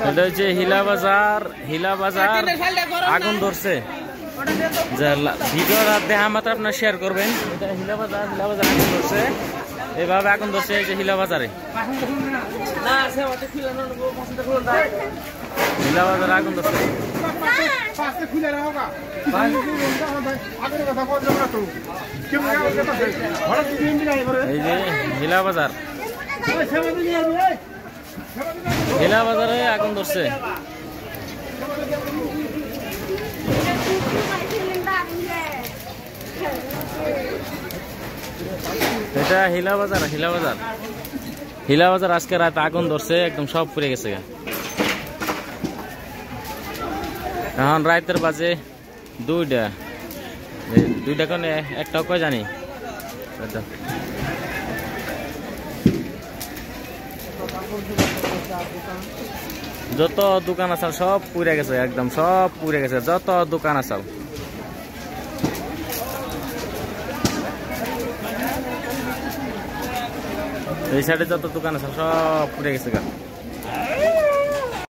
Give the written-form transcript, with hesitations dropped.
এটা হচ্ছে হিলা বাজার আগুন ধরছে। ভিডিও দেখা মাত্র আপনার শেয়ার করবেন। এটা হিলা বাজার আগুন ধরছে, এভাবে আগুন ধরছে এই যে হিলা বাজারে। হিলা বাজারে আগুন ধরছে, এই যে হিলা বাজারে আগুন ধরছে। এটা হিলা বাজার আজকে রাত আগুন ধরছে, একদম সব পুড়ে গেছে। এখন রাতের বাজে 2টা কোন একটা কয় জানি। যত দোকান আছে সব পুড়ে গেছে, একদম সব পুড়ে গেছে, যত দোকান আছে। এই সাইডে যত দোকান আছে সব পুড়ে গেছে।